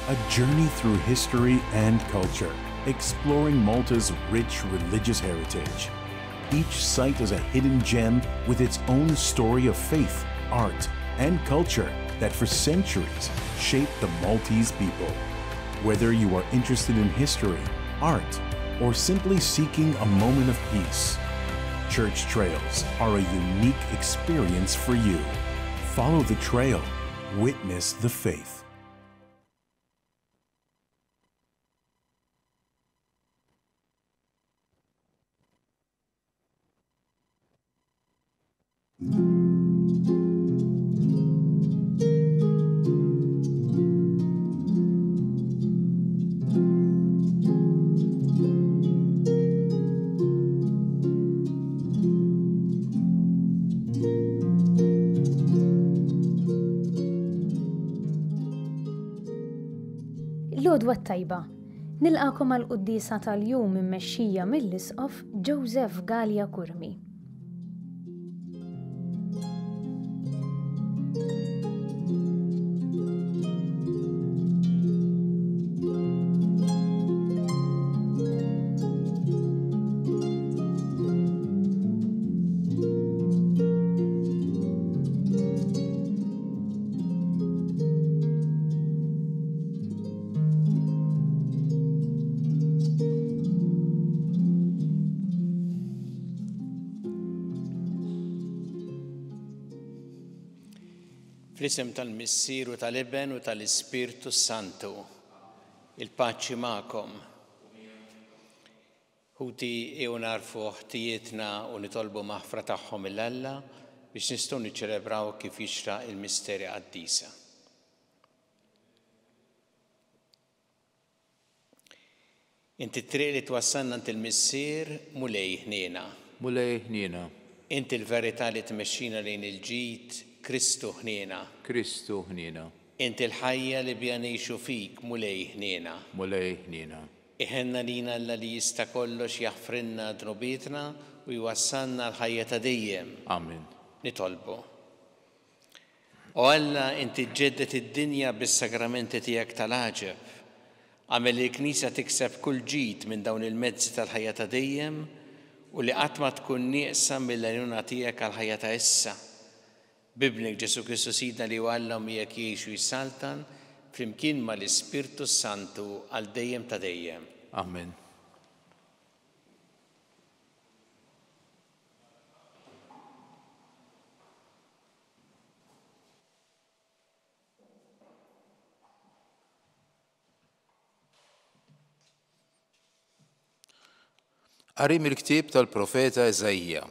a journey through history and culture, exploring Malta's rich religious heritage. Each site is a hidden gem with its own story of faith, art, and culture that for centuries shaped the Maltese people. Whether you are interested in history, art, or simply seeking a moment of peace, Church Trails are a unique experience for you. Follow the trail, witness the faith. L-għodwa tajba, nilqakom għal-quddisa tal-jum immexxija mill-Isqof Joseph Gallia Kurmi. Fl-isem tal-Missier u tal-Iben u tal-Ispirtu Santu, il-paċi ma'kom. Ħuti narfu ħtijietna u nitolbu maħfra tagħhom il-Alla biex nistgħu niċċelebraw kif jixraq il-misteri qaddisa. Inti t-triq li twassalna ant il-Missier mulej ħniena. Mulej ħniena. Inti l-verità li tmexxina lejn il-ġid Kristu ħniena. Kristu ħniena. Inti l-ħajja li bija ngħixu fik mulej ħniena. Mulej ħniena. Iħenna lina Alla li jista' kollox jaħfrinna dnubietna u jwassalna l-ħajja ta' dejjem. Amen. Nitolbu. O Alla inti ġeddet id-dinja bis-sagramenti tiegħek tal-għaġeb. Għamel il-Knisja tikseb kull ġid minn dawn il-mezzi tal-ħajja ta' dejjem u li qatt ma tkun nieqsa mill-għajnuna tiegħek għall-ħajja ta' issa. Bibnek Ġesu Kristu Sidna li Alla miegħek jgħixu jissaltan flimkien mal-Ispirtu Santu għal dejjem ta' dejjem. Amen. Qari mill-ktieb tal-Profeta Eżajja.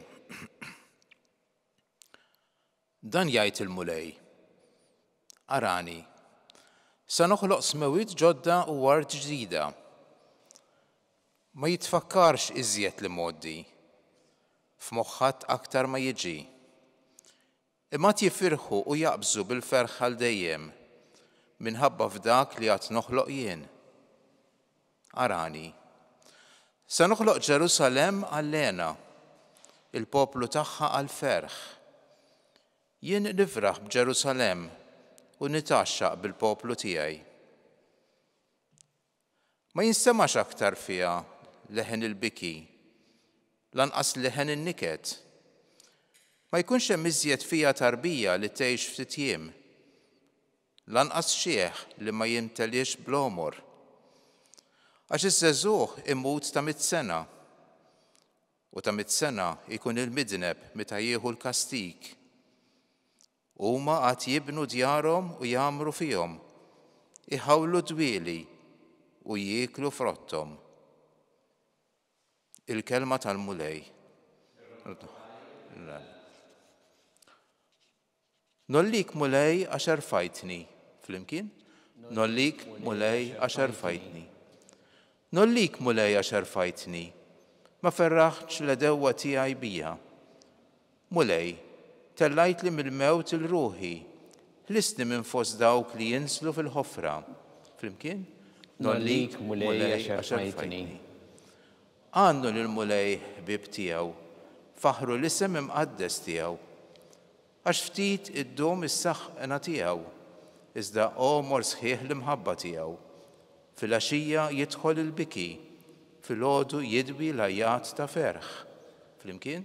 Dan jgħid il-mulej. Arani, sa noħloq smewiet ġodda u ward ġdida. Ma jitfakkarx iżjed li moddi, f'moħħat aktar ma jiġi. Imma jifirħu u jaqbżu bil-ferħ għal dejjem, minħabba f'dak li għad noħloq jien. Arani, sa noħloq Ġerusalem għall-lena, il-poplu tagħha għall-ferħ. Jien nifraħ b'Ġerusalem u nitaxxaq bil-poplu tiegħi. Ma jinsemax aktar fiha leħen il-biki, lanqas leħen in-niket. Ma jkunx hemm iżjed fiha tarbija li tgħix ftit jiem, lanqas xieħ li ma jimteliex bl-omor. Għax iż-żagħżugħ imut ta' 100 sena u ta' 100 sena jkun il-midneb meta jieħu l-kastik. Huma għad jibnu djarhom u jagħmru fihom, iħawlu dwieli u jieklu frotthom. Il-kelma tal-mulej. Nollik mulej għax erfajtni. Flimkien? Nollik mulej għax erfajtni. Nollik mulej għax erfajtni. Ma ferraħx l-edewwa tiegħi bija. Mulej, tellajt li mill-mewt il-ruħi, ħlisni minn fost dawk li jinslu fil-ħofra. Flimkien? Nollik mulej għax erfajtni. Għandu l-mulej ħbib tiegħu, faħru l-isem imqaddes tiegħu. Għax ftit id-dom is-saħħna tiegħu, iżda omor sħiħ l-imħabba tiegħu. Fil-għaxija jidħol il-biki, fil-għodu jidwi l-ajjat ta' ferħ. Flimkien?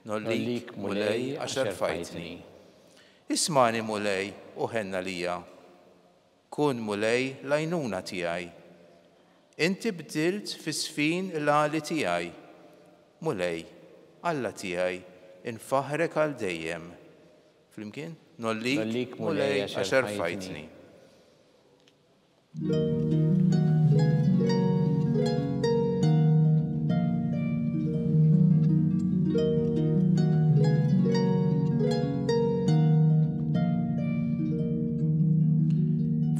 Nollik mulej għax rfajtni. Ismani mulej u ħenna lija. Kun mulej l-għajnuna tiegħi. Inti bdilt fi sfin l-għali tiegħi. Mulej, Alla tiegħi, infaħrek għal dejjem. Flimkien? Nollik mulej għax rfajtni.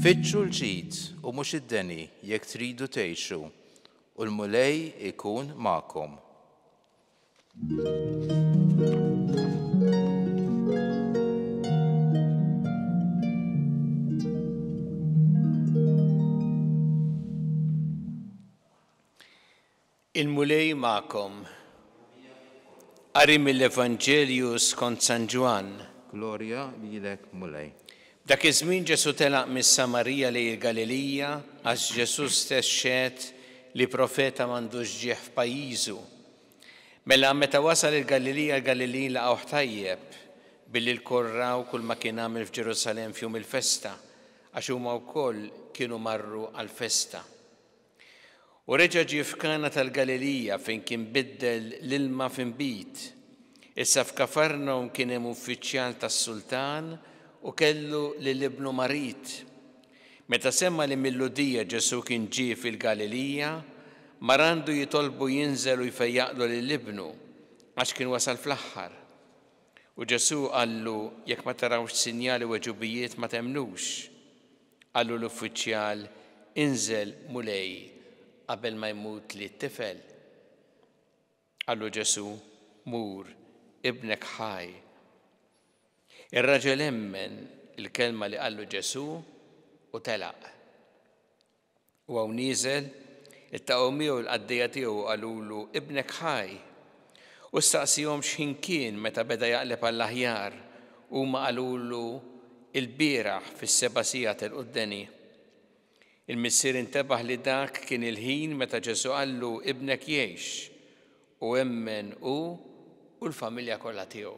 Fitxu l-ġid u mhux id-deni jekk tridu tgħixu u l-mulej ikun magħkom. Il-mulej magħkom. Qari mill-Evanġelju skont San Ġwan. Glorja lilek mulej. Dak iż-żmien Ġesu telaq mis-Samarija lejn il-Galilija għax Ġesu stess xehed li profeta m'għandux ġieħ f'pajjiżu. Mela meta wasal il-Galilija, l-Galilin laqgħu tajjeb billi l-korraw kull ma kien għamil f'Ġerusalemm f'jum il-festa għax huma wkoll kienu marru għall-festa. U reġa' ġie f'Kana tal-Galilija fejn kien biddel l-ilma f'inbit. Issa f'Kafarnaum kien hemm uffiċjal tas-sultan u kellu lill-ibnu marit. Meta semma li mill-Ludija Ġesu kien ġie fil-Galilija, marandu jitolbu jinżel u jfejjaqlu lill-ibnu għax kien wasal fl-aħħar. U Ġesu qallu jekk ma tarawx sinjali u weġubijiet ma temnux. Qallu l-uffiċjal inżel mulej qabel ma jmut li t-tifel. Qallu Ġesu mur ibnek ħaj. Ir-raġel emmen il-kelma li qallu Ġesu u telaq. U hawn nieżel ittaqgħu miegħu l-qaddejja tiegħu qalulu ibnek ħaj. U staqsihom x'ħin kien meta beda jaqleb għall-aħjar huma qalulu il-bieraħ fis-seba' sigħat il-quddeni. Il-missier intebaħ li dak kien il-ħin meta Ġesu qallu ibnek jgħix u emmen u l-familja kollha tiegħu.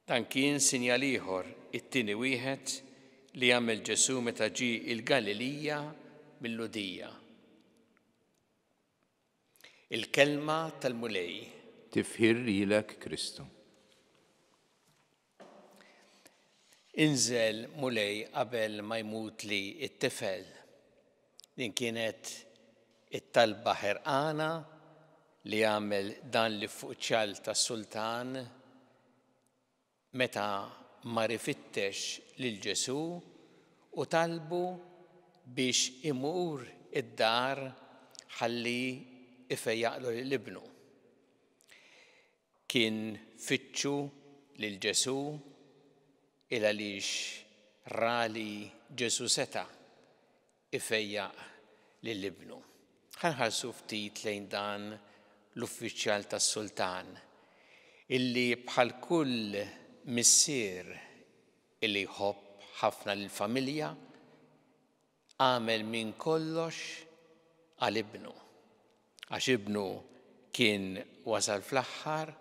Dan kien sinjal ieħor it-tieni wieħed li jagħmel Ġesu meta ġie il-Galilija mill-Ludija. Il-kelma tal-mulej. Tifħir lilek Kristu. Inżel mulej qabel ma jmut li t-tifel. Din kienet it-talba ħerqana li jagħmel dan l-uffiċjal tas-sultan meta mar ifittex lil Ġesu u talbu biex imur id-dar ħalli ifejjaqlu lill-ibnu. Kien fittxu lil Ġesu il għaliex rali Ġesu seta' ifejjaq lill-ibnu. Ħanħarsu ftit lejn dan l-uffiċjal tas-sultan illi bħal kull missier illi jħobb ħafna lill-familja għamel minn kollox għal ibnu. Għax ibnu kien wasal fl-aħħar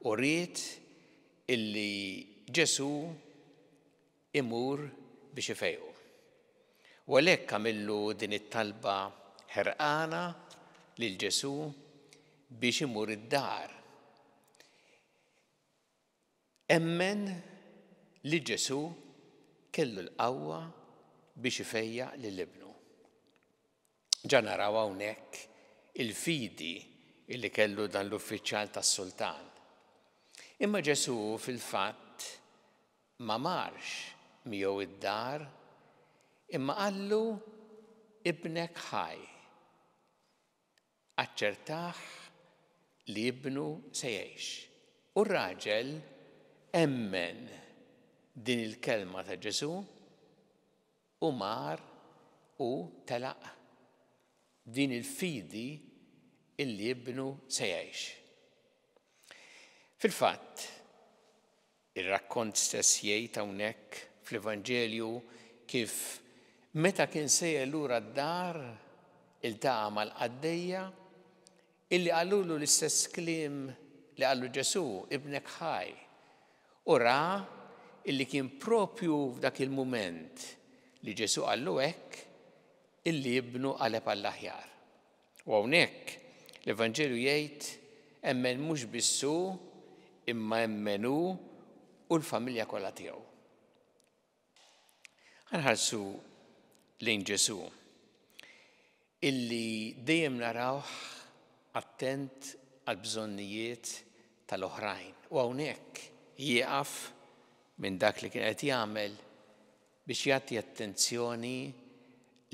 u ried illi Ġesu imur biex ifejqu. U għalhekk għamillu din it-talba ħerqana lil Ġesu biex imur id-dar. Emmen li Ġesu kellu l-qawwa biex ifejjaq lill-ibnu. Ġa naraw hawnhekk il-fidi illi kellu dan l-uffiċjal tas-sultan. Imma Ġesu fil-fatt ma marx miegħu id-dar imma qallu ibnek ħaj. Aċċertah li ibnu se jgħix. U r-raġel emmen din il-kelma ta' Ġesu u mar u telaq din il-fidi illi ibnu se jgħix. Fil-fatt, ir-rakkont stess jgħid hawnhekk fl-Evanġelju kif meta kien sejjer lura d-dar iltaqa' mal-qaddejja illi qalulu l-istess kliem li qalu Ġesu, ibnek ħaj. U ra illi kien propju f'dak il-mument li Ġesu qallu hekk illi ibnu qaleb għall-aħjar. U hawnhekk l-Evanġelju jgħid emmen mhux bissu imma emmenu u l-familja kollha tiegħu. Ħanħarsu lejn Ġesu illi dejjem narawh attent għal bżonnijiet tal-oħrajn. U hawnhekk jieqaf minn dak li kien qed jagħmel biex jagħti attenzjoni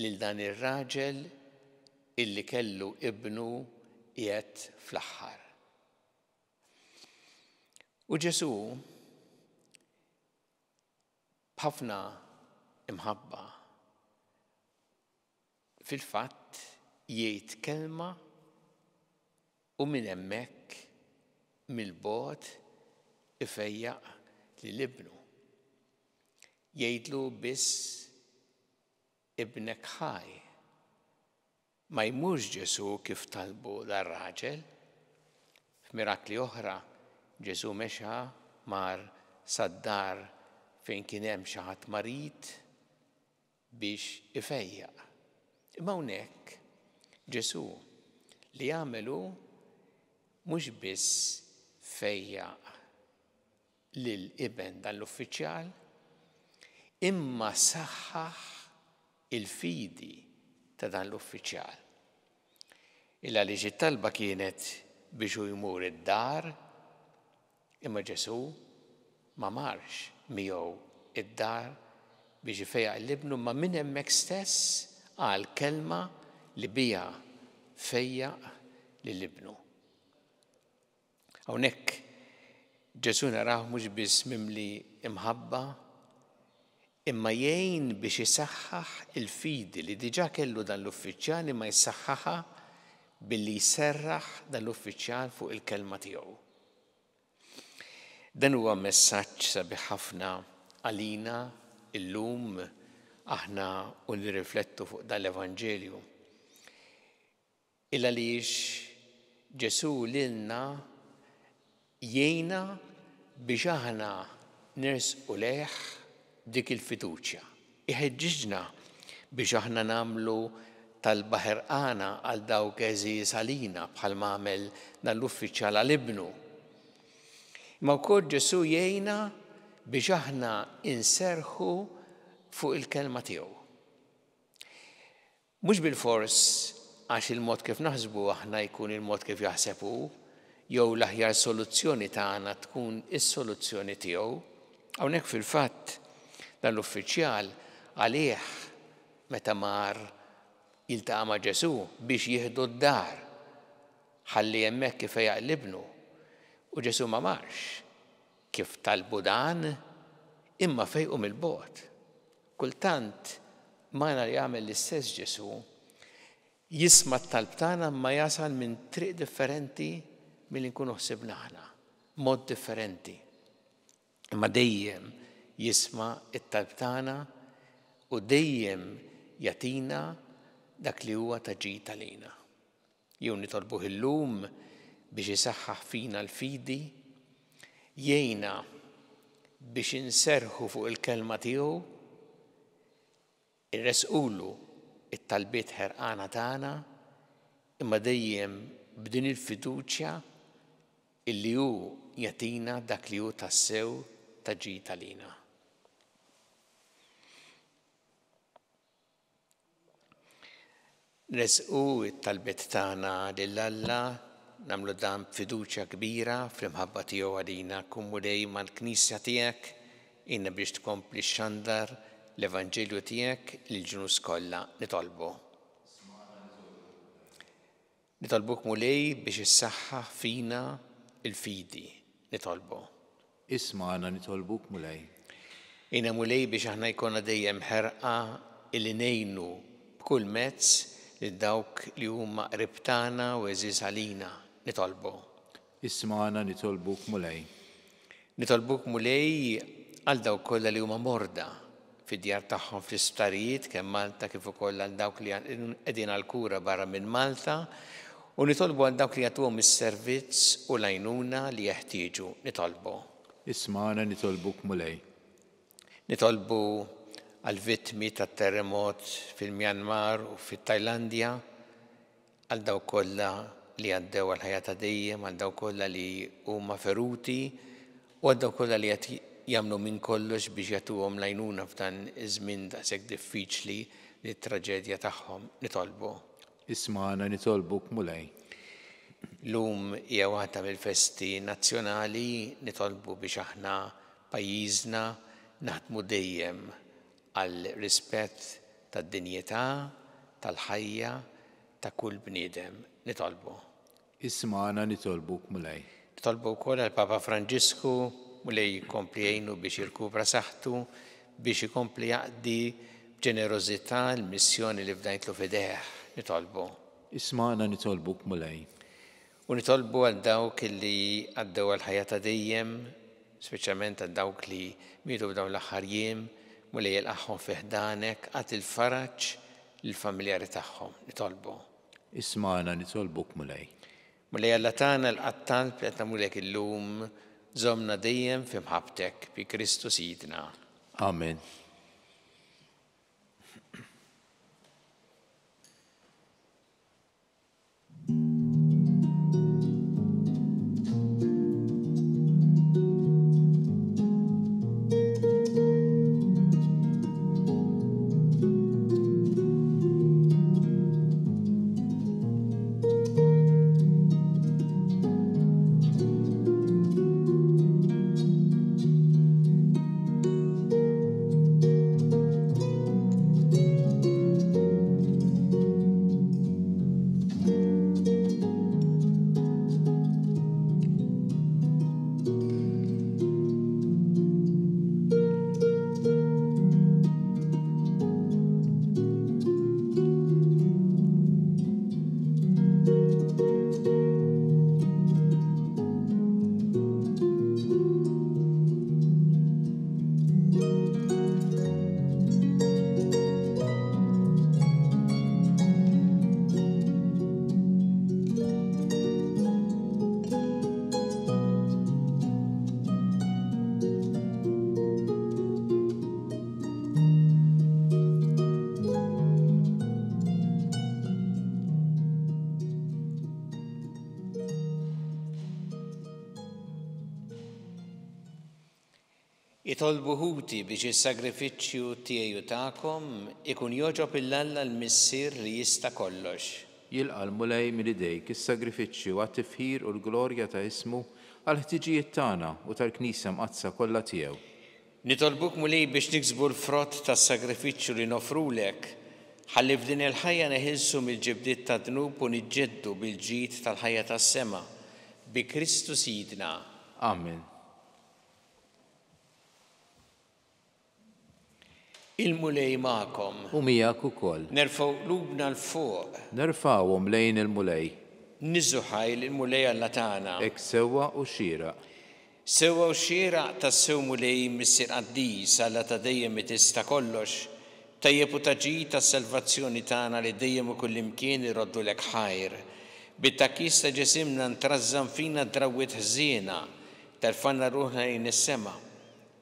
lil dan ir-raġel illi kellu ibnu qiegħed fl-aħħar. U Ġesu b'ħafna imħabba fil-fatt jgħid kelma u minn hemmhekk mill-bogħod ifejjaq lill-ibnu. Jgħidlu biss ibnek ħaj. Ma jmurx Ġesu kif talbu dar-raġel. F'mirakli oħra Ġesu mexa mar sad-dar fejn kien hemm xi ħadd marid biex ifejjaq. Imma hawnhekk Ġesu li jagħmelu mhux biss fejjaq lill-iben dan l-uffiċjal, imma saħħaħ il-fidi ta' dan l-uffiċjal. Illa li it-talba kienet biex hu jmur id-dar, imma Ġesu ma marx miegħu id-dar biex ifejjaq l-ibnu, ma minn hemmhekk stess qal kelma li biha fejjaq lill-ibnu. Hawnhekk Ġesu naraw mhux biss mimli imħabba, imma jgħin biex isaħħaħ il-fidi li diġà kellu dan l-uffiċjal imma jsaħħaħha billi jserraħ dan l-uffiċjal fuq il-kelma tiegħu. Dan huwa messaġġ sabiħ ħafna għalina illum aħna u nirriflettu fuq dan l-Evanġelju. Illa għaliex Ġesu lilna jgħinna biex aħna nersqu lejh dik il-fiduċja. Iħeġġiġna biex aħna nagħmlu talba ħerqana għal dawk eżiż għalina bħalma għamel dan l-uffiċjal għall-ibnu. Imma wkoll Ġesu jgħinna biex aħna inserħu fuq il-kelma tiegħu. Mhux bil-fors għax il-mod kif naħsbu aħna jkun il-mod kif jaħseb hu, jew l-aħjar soluzzjoni tagħna tkun is-soluzzjoni tiegħu. Hawnhekk fil-fatt dan l-uffiċjal għalih meta mar iltaqa' ma' Ġesu biex jieħdu d-dar ħalli hemmhekk ifejjaq l-ibnu. U Ġesu ma marx kif talbu dan imma fejqu mill-bogħod. Kultant magħna li jagħmel l-istess Ġesu jisma' t-talb tagħna ma jasal minn triq differenti milli nkunu ħsibna aħna, mod differenti. Imma dejjem jisma' it-talb tagħna u dejjem jagħtina dak li huwa taġid għalina. Jew nitolbuh illum biex isaħħaħ fina l-fidi, jgħinna biex inserħu fuq il-kelma tiegħu, irresqulu it-talbiet ħerqana tagħna, imma dejjem b'din il-fiduċja illi hu jagħtina dak li hu tassew taġid għalina. Nresqu it-talbiet tagħna lil Alla, nagħmlu dan b'fiduċja kbira fl-imħabba tiegħu għalina. Kun mulej mal-Knisja tiegħek inna biex tkompli xandar l-Evanġelju tiegħek lill-ġnus kollha nitolbu. Nitolbuk mulej biex issaħħaħ fina il-fidi nitolbu. Isma'na nitolbuk mulej. Inna mulej biex aħna jkollna dejjem ħerqa illi ngħinu b'kull mezz li dawk li huma qrib tagħna u eżiż għalina nitolbu. Isma'na nitolbuk mulej. Nitolbuk mulej għal dawk kollha li huma morda fid-djar tagħhom fl-isptarijiet kemm Malta kif ukoll għal dawk li qegħdin għall-kura barra minn Malta u nitolbu għal dawk li jagħtuhom is-servizz u l-għajnuna li jeħtieġu nitolbu. Ismana nitolbuk mulej. Nitolbu għal vittmi tat-terremot fil-Myanmar u fit-Tajlandja għal dawk kollha li għaddew għal ħajja ta' dejjem, għal dawk kollha li huma feruti u għal dawk kollha li qed jagħmlu minn kollox biex jagħtuhom l-għajnuna f'dan iż-żmien daqshekk diffiċli li t-traġedja tagħhom nitolbu. Ismana nitolbuk mulej. Lum hija waħda mill-festi nazzjonali nitolbu biex aħna pajjiżna naħdmu dejjem għal rispett tad-dinjità, tal-ħajja ta' kull bniedem nitolbu. Ismana nitolbuk mulej. Nitolbu wkoll għal Papa Franġisku mulej jkompli jgħinu biex jirkupra saħħtu biex ikompli jaqdi b'ġenerożità l-missjoni li fdajtlu fideh nitolbu. Ismana nitolbuk mulej. U nitolbu għal dawk li għaddew għal ħajja ta' dejjem, speċjalment għal dawk li mietu f'dawn l-aħħar jiem, mulej jilqaħħom fi ħdanek għat il-faraġġ lill-familjari tagħhom nitolbu. Ismana nitolbuk mulej. Mulej Alla tagħna l-qattal li qed nagħmlulek illum żommna dejjem fi mħabbtek bi Kristu Sidna. Amen. Itolbu ħuti biex is-sagrifiċċju tiegħu tagħkom ikun joġob il-Alla l-missier li jista' kollox. Jilqa' l-mulej mill-idejk is-sagrifiċċju għat-tifħir u l-glorja ta' ismu għal ħtiġijiet tagħna u tal-Knisja mqazza kollha tiegħu. Nitolbuk mulej biex niksbu l-frott tas-sagrifiċċju li nofrulek ħalli f'din il-ħajja neħilsu mill-ġibdiet ta' dnub u niġġeddu bil-ġid tal-ħajja tas-sema bi Kristu Sidna. Amen. Il-mulej magħkom. U miegħek ukoll. Nerfgħu qlubna l-fuq. Nerfgħuhom lejn il-mulej. Niżu ħajl il-mulej Alla tagħna. Hekk sewwa u xieraq. Sewwa u xieraq tas-sew mulej missier qaddis Alla ta' dejjem tista' kollox. Tajjeb u taġid tas-salvazzjoni tagħna li dejjem u kullimkien iroddu lek ħajr. Bit-takkis ta' ġisimna ntrażżam fina drawwiet ħżiena, terfanna ruħna lejn is-sema.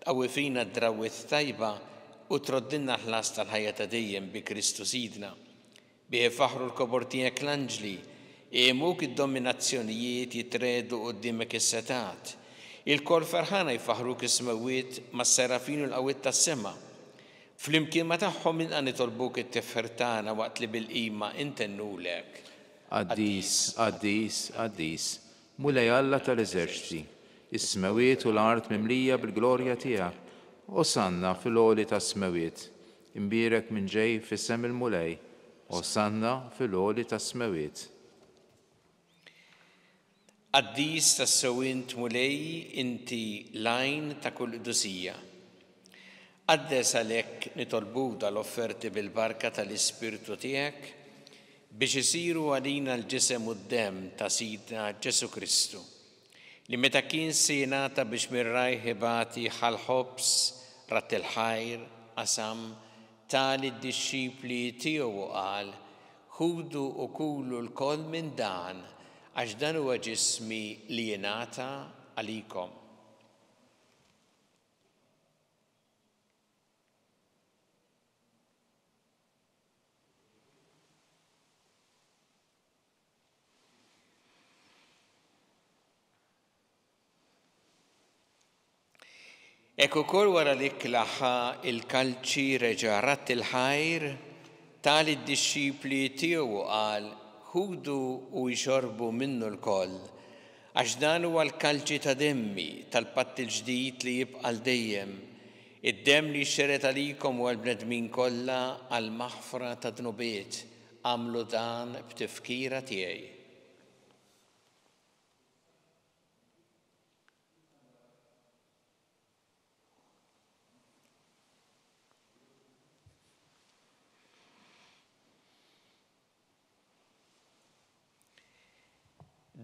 Qawwi fina drawwiet tajba u troddinna ħlas tal-ħajja ta' dejjem bi Kristu Sidna. Bih faħru l-kobor tiegħek l-anġli, imuk id-dominazzjonijiet jitredu quddiemek is-setat. Il-kol ferħana jfaħruk is-smawiet mas-serafin u l-qawwiet tas-sema. Flimkien ma tagħhom inqa' nitolbuk it-tifħir tagħna waqt li bil-qima intennulek. Qaddis, qaddis, qaddis, mulej Alla tal-eżerċiti, is-smawiet u l-art mimlija bil-glorja tiegħek. Osanna fil-għoli ta' smawiet, imbirek minn ġej fis-sem il-mulej, osanna fil-għoli ta' smawiet. Qaddis tas-sewwint mulej inti lajn ta' kull qdusija. Qaddes għalhekk nitolbuk dal-offerti bil-barka tal-Ispirtu tiegħek biex isiru għalina l-ġisem u d-demm ta' Sidna Ġesu Kristu, li meta kien se jingħata biex mir-rajħ ibati ħal-ħobs rat il-ħajr qasam tali d-disċipli tiegħu qal ħudu u kulu l-koll minn dan għax dan huwa ġismi li jingħata għalikom. Ekku ukoll wara li klaħħa il-kalċi reġa' ratt il-ħajr tali d-disċipli tiegħu qal ħudu u jxorbu minnu l-koll għax dan huwa l-kalċi ta' demmi tal-patt il-ġdid li jibqa' dejjem, id-demm li xxeret għalikom u għall-bnedmin kollha għal maħfra ta' dnubiet, għamlu dan b'tifkira tiegħi.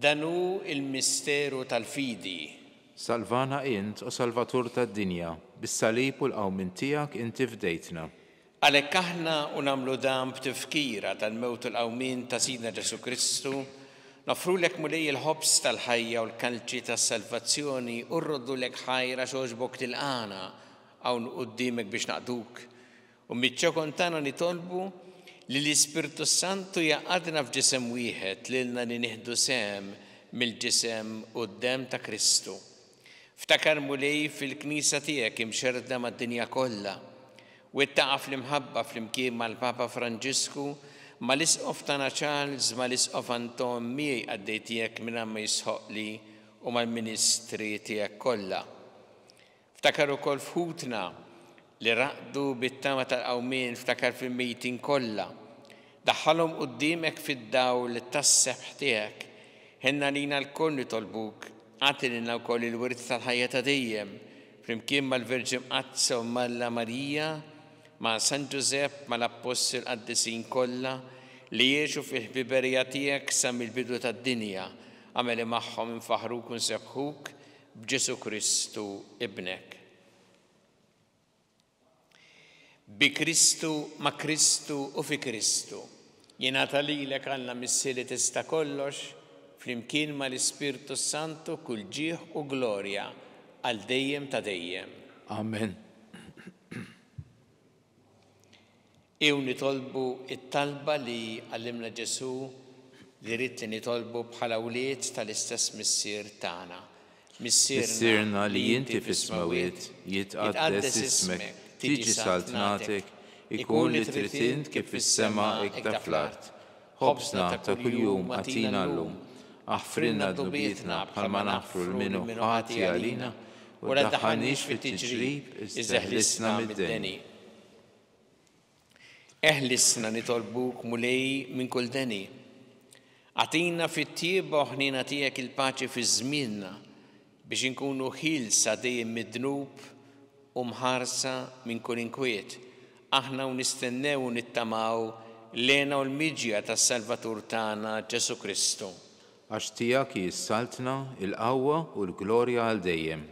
Danu il-misteru tal-fidi. Salvana int u salvatur tad-dinja, bis-salib u l-qawmin tiegħek inti fdejtna. Għalhekk aħna u nagħmlu dan b'tifkira tal-mewt u l-qawmin ta' Sidna Ġesu Kristu, nofrulek mulej il-ħobs tal-ħajja u l-kalċi tas-salvazzjoni u rroddulek ħajra xogħġbok tilqana hawn quddiemek biex naqduk. U miċ-ċokon tagħna nitolbu li l-Ispirtu Santu jaqadna f'ġisem wieħed lilna li nieħdu sehem mill-ġisem u d-demm ta' Kristu. Ftakar mulej fil-Knisja tiegħek imxerda mad-dinja kollha u ittaqa' fl-imħabba flimkien mal-Papa Franġisku mal-Isqof tagħna Charles mal-Isqof Anton miegħi għaddej tiegħek minn ma jisħoqli u mal-Ministri tiegħek kollha. Ftakar ukoll f'ħutna li raqdu bit-tama tal-qawmien ftakar fil-mejtin kollha. Daħħalhom quddiemek fid-dawl tas-sebħ tiegħek. Ħenna lina l-koll nitolbuk, għati lilna wkoll il-wirt tal-ħajja ta' dejjem, flimkien mal-Verġin Qazza u Malla Marija, ma' San Ġusepp mal-Apostol qaddisin kollha li jgħixu fil-ħbiberija tiegħek sa mill-bidu tad-dinja, għameli magħhom infaħruk u nsebħuk b'Ġesu Kristu ibnek. Bi Kristu, ma' Kristu u fi Kristu. Jingħata lilek Alla missieri tista' kollox, flimkien mal-Ispirtu Santu kull ġieħ u glorja għal dejjem ta' dejjem. Amen. Ew nitolbu it-talba li għallimna Ġesu li rid li nitolbu bħala wlied tal-istess missier tagħna. Missierna li inti fis-smawiet jitqaddes ismek, tiġi saltnatek, ikun li trid int kif fis-sema hekk ta' fl-art. Ħobsna ta' kuljum għatina llum, aħfrilna dnubietna bħalma naħfru l-minu ħati għalina u la tdaħħalniex fit-tiġrib iżda ħlisna mid-deni. Eħlisna nitolbuk mulej minn kull deni. Għatina fit-tieба ħnina tiegħek il-paċi fi żmienna biex inkunu ħilsa dejjem mid-dnub u mħarsa minn kull inkwiet. Aħna u nistennew u nittamaw lena u l-miġja tas-Salvatur tagħna Ġesu Kristu. Għax tiegħek jissaltna il-qawwa u l-glorja għal dejjem.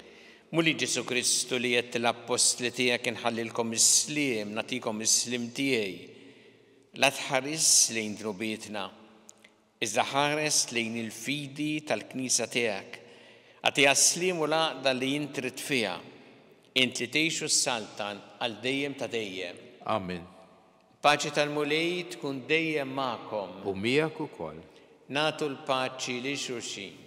Muli Ġesu Kristu li qed l-Apostli tiegħek inħallilkom is-sliem, nagħtikom is-sliem tiegħi. La tħares lejn dnubietna, iżda ħares lejn il-fidi tal-Knisja tiegħek. Għatiha s-sliem u l-għaqda li jintrid fiha. Int li tgħixu s-saltan għal dejjem ta' dejjem. Amen. Paċi tal-mulej tkun dejjem magħkom. U miegħek ukoll. Nagħtu l-paċi li xulxin.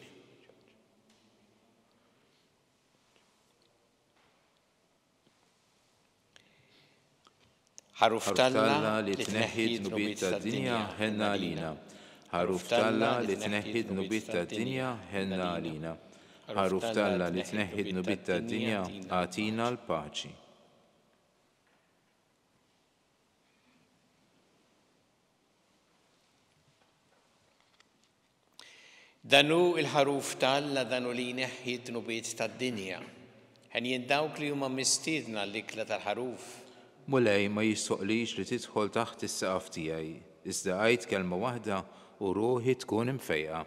Ħaruf Talla li tneħħi d-nubiet tad-dinja ħenna għalina. Ħaruf Talla li tneħħi d-nubiet tad-dinja ħenna għalina. Ħaruf Talla li tneħħi d-nubiet tad-dinja għatina l-paċi. Danu il-ħaruf Talla danu li jneħħi d-nubiet tad-dinja. Ħen jindawk li huma mistiedna l-ikla tal-ħaruf. Mulej ma jissoqlix li tidħol taħt is-saqaf tiegħi, iżda għid kelma waħda u ruħi tkun imfejqa.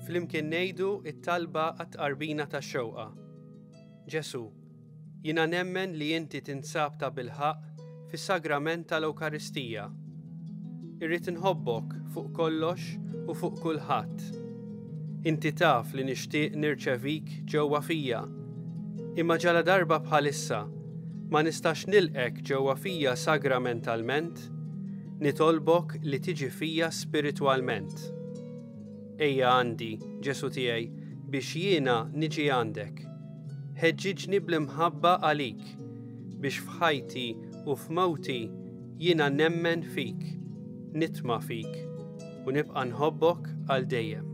flimkien ngħidu t-talba għat-tqarbina tax-xewqa. Ġesu, jiena nemmen li inti tinsab ta' bilħaq fis-sagrament tal-Ewkaristija. Irrid inħobbok fuq kollox u fuq kulħadd. Inti taf li nixtieq nirċevik ġewwa fija, imma ġala darba bħalissa ma nistax nilqek ġewwa fija sagramentalment, nitolbok li tiġi fija spiritwalment. Ejja għandi, Ġesu tiegħi, biex jiena niġi għandek. Ħeġġiġni bl-imħabba għalik, biex f'ħajti u f'mewti jiena nemmen fik, nitma' fik, u nibqa' nħobbok għal dejjem.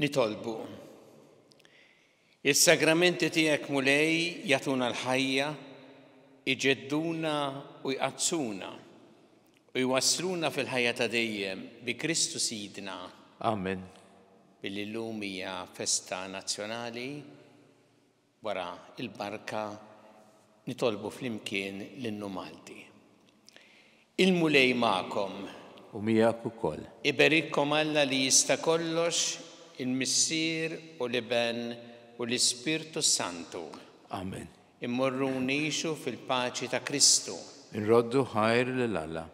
Nitolbu. Is-sagramenti tiegħek mulej jagħtuna l-ħajja, iġedduna u jqazzuna u jwassluna fil-ħajja ta' dejjem bi Kristu Sidna. Amen. Billi llum hija festa nazzjonali wara il-barka nitolbu flimkien lin-nu Malti. Il-mulej magħkom. U miegħek ukoll. Iberikkom Alla li jista' kollox, il-Missier u l-Iben u l-Ispirtu Santu. Amen. Immorru nixu fil-paċi ta' Kristu. Nroddu ħajr lil Alla.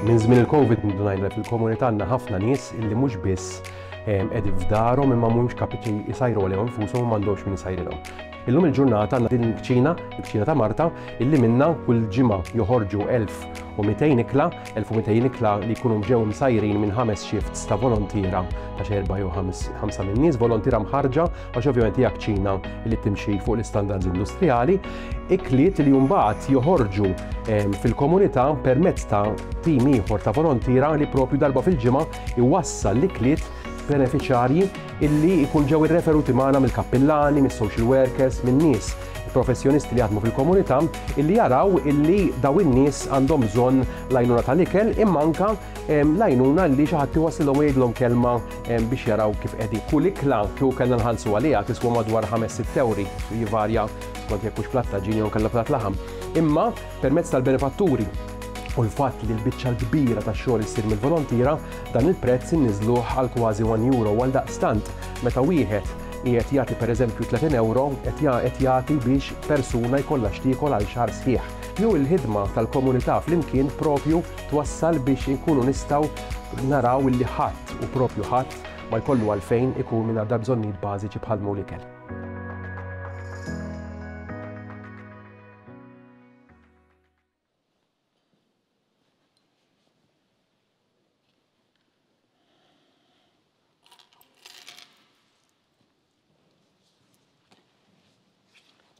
Minn żmien il-Covid ndunajna fil-komunità għandna ħafna nies illi mhux biss qegħdin f'darhom imma mhumiex kapaċi jsajru għalihom infushom u m'għandhomx min isajrilhom. Illum il-ġurnata għandna din il-kċina ta' Marta, illi minna kull ġimgħa joħorġu 1200 ikla, 1200 ikla li jkunu ġew msajrin minn 5 shifts ta' volontira ta' xi 4 jew 5 minn nies volontira mħarġa għax ovvjament hija kċina li timxi fuq l-istandards industrijali, ikliet li mbagħad joħorġu fil-komunità permezz ta' tim ieħor ta' volontira li propju darba fil-ġimgħa iwassal l-ikliet beneficjarji illi jkun ġew irreferuti magħna mill-kappillani, mis-social workers, minn nies professjonisti li jaħdmu fil-komunità illi jaraw illi daw in-nies għandhom bżonn l-għajnuna tal-ikel imma anke l-għajnuna li xi ħadd iwassal jgħidlhom kelma biex jaraw kif qegħdin. Kull ikla kieku kellna nħallsu għaliha tiswa madwar 5-6 euri, jivarja skont jekk hux platt ta' ġini jew kellha platt laħam. Imma permezz tal-benefatturi u l-fatt li l-biċċa l-kbira tax-xogħol issir mill-volontira dan il-prezz inniżluh għal kważi 1 euro għal daqstant meta wieħed qiegħed jagħti pereżempju 30 euro qed jagħti biex persuna jkollha x'tiekol għal xahar sħiħ. Jew il-ħidma tal-komunità flimkien propju twassal biex inkunu nistgħu naraw illi ħadd u propju ħadd ma jkollu għalfejn ikun mingħajr bżonnijiet bażiċi bħal l-ikel.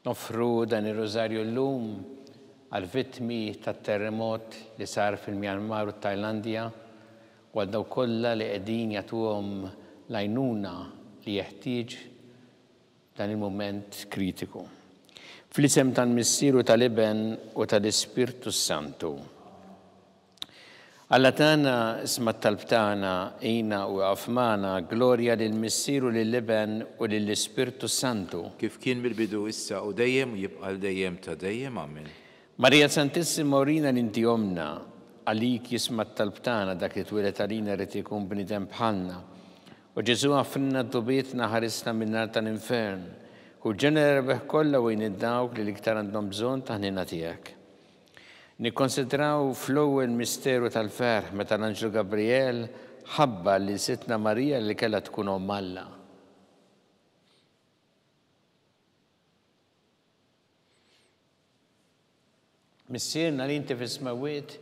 Nofru dan ir-rożarju llum għal-vittmi tat-terremot li sar fil-Myanmar u Tajlandja u għal daw kollha li qegħdin jagħtuhom l-għajnuna li jeħtieġ dan il-mument kritiku. Fl-isem tal-Missieru tal-Iben u tal-Ispirtu Santu. Alla tagħna isma' t-talb tagħna għina u għafmana glorja lill-Missieru lill-Iben u lill-Ispirtu Santu. Kif kien mill-bidu issa u dejjem u jibqa' dejjem ta' dejjem, amen. Marija Santissima urina l-inti omna, għalik jisma' t-talb tagħna dak li twilet għalina rid ikun bniedem bħalna. U Ġesu għafrinna d-dubietna ħarisna min-nar tal-infern u ġenera rebeħ kollha wejn id-dawk li l-iktar għandhom bżonn ta' ħnina tiegħek. Nikkonsidraw fl-ewwel misteru tal-ferħ meta l-Anġlu Gabriel ħabba li sitna Marija li kellha tkun omm Alla. Missierna li inti fis-smawiet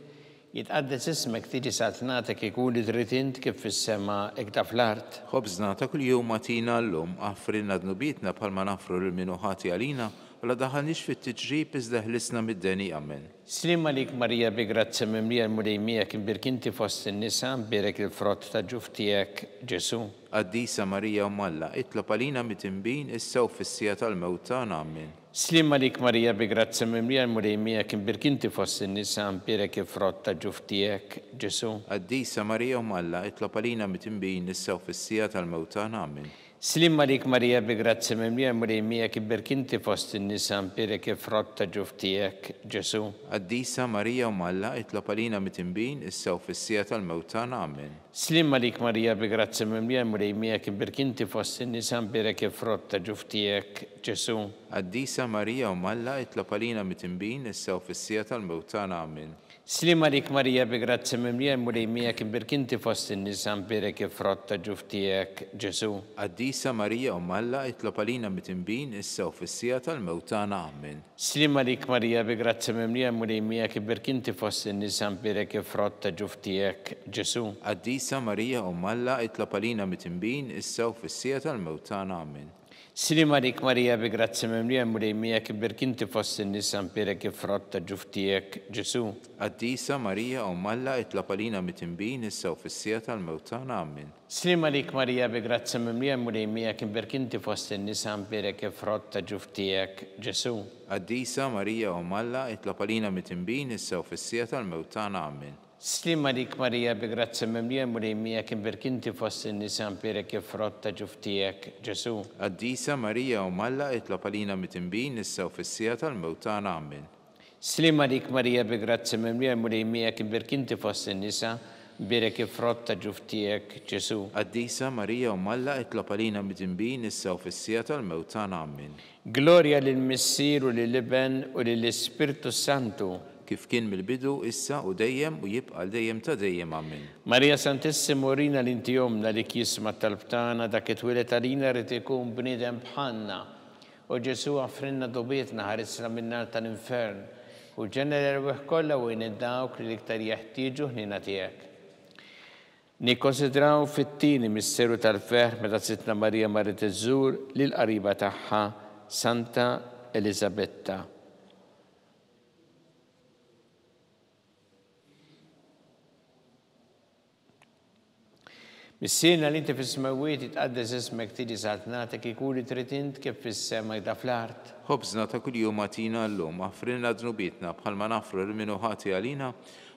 jitqaddes ismek tiġi satnatek ikun li trid int kif fis-sema hekk ta' fl-art. Ħobżna ta' kuljum agħtina llum għaffrilna dnubietna bħalma nafru lil min ħati għalina u la daħalniex fit-tiġrib iżda ħlisna mid-deni, amen. Slim għalik Marija bi grazza mimlija l-mulejmija kien birkinti fost in-nisa birek il-frott ta' ġuf tiegħek Ġesu. Qaddisa Marija u Alla, itlob għalina mit-inbin issa u fis-sija tal-mewt tagħna, amen. Slim għalik Marija bi grazza mimlija l-mulejmija kien birkinti fost in-nisa birek il-frott ta' ġuf tiegħek Ġesu. Qaddisa Marija u Alla, itlob għalina mit-inbin issa u fis-sija tal-mewt tagħna, amen. Slim għalik Marija bi grazza mimlija l-mulejmija kien birkinti fost in-nisa birek il-frott ta' ġuf tiegħek Ġesu. Qaddisa Marija u Alla, itlob għalina mit-inbin issa u fis-sija tal-mewt tagħna, amen. Slim għalik Marija bi grazza mimlija l-mulejmija kien birkinti fost in-nisa birek il-frott ta' ġuf tiegħek Ġesu. Qaddisa Marija u Alla, itlob għalina mit-inbin issa u fis-sija tal-mewt tagħna, amen. Slim għalik Marija bi grazza mimlija l-mulejmija kien birkinti fost in-nisa birek il-frott ta' ġuf tiegħek Ġesu. Qaddisa Marija u Alla, itlob għalina mit-inbin issa u fis-sija tal-mewt tagħna, amen. Slim għalik Marija bi grazza mimlija l-mulejmija kien birkinti fost in-nisa birek il-frott ta' ġuf tiegħek Ġesu. Qaddisa Marija u Alla, itlob għalina mit-inbin issa u fis-sija tal-mewt tagħna, amen. Slim għalik Marija bi grazza mimlija l-mulejmija kien birkinti fost in-nisa birek il-frott ta' ġuf tiegħek Ġesu. Qaddisa Marija u Alla, itlob għalina mit-inbin issa u fis-sija tal-mewt tagħna, amen. Slim għalik Marija bi grazza mimlija l-mulejmija kien birkinti fost in-nisa birek il-frott ta' ġuf tiegħek Ġesu. Qaddisa Marija u Alla, itlob għalina mit-inbin issa u fis-sija tal-mewt tagħna, amen. Slim għalik Marija bi grazza mimlija l-mulejmija kien birkinti fost in-nisa birek il-frott ta' ġuf tiegħek Ġesu. Qaddisa Marija u Alla, itlob għalina mit-inbin issa u fis-sija tal-mewt tagħna, amen. Slim għalik Marija bi grazza mimlija l-mulejmija kien birkinti fost in-nisa birek il-frott ta' ġuf tiegħek Ġesu. Qaddisa Marija u Alla, itlob għalina mit-inbin issa u fis-sija tal-mewt tagħna, amen. Glorja lill-Missieru lill-Iben u lill-Ispirtu Santu. Kif kien mill-bidu issa u dejjem u jibqa' dejjem ta' dejjem, amen. Marija Santissima urina l-inti omna li jisma' t-talb tagħna dak it-twilet għalina rid ikun bniedem bħalna u Ġesu għafrinna dubietna ħarisna minnar tal-infern u ġenera l-ruħ kollha u dawk li iktar jeħtieġu ħnina tiegħek. Nikkonsidraw fit-tieni misteru tal-ferħ meta Sitna Marija marret iżżur lil qariba tagħha Santa Elisabetta. Missiena li inti fis-smawiet tqaddes ismek tiġi saltnatek ikun li trid int kif fis-sema jda fl-art. Ħobżna ta' kuljum għatina llum, aħfrilna dnubietna bħalma nafru l-minu ħati għalina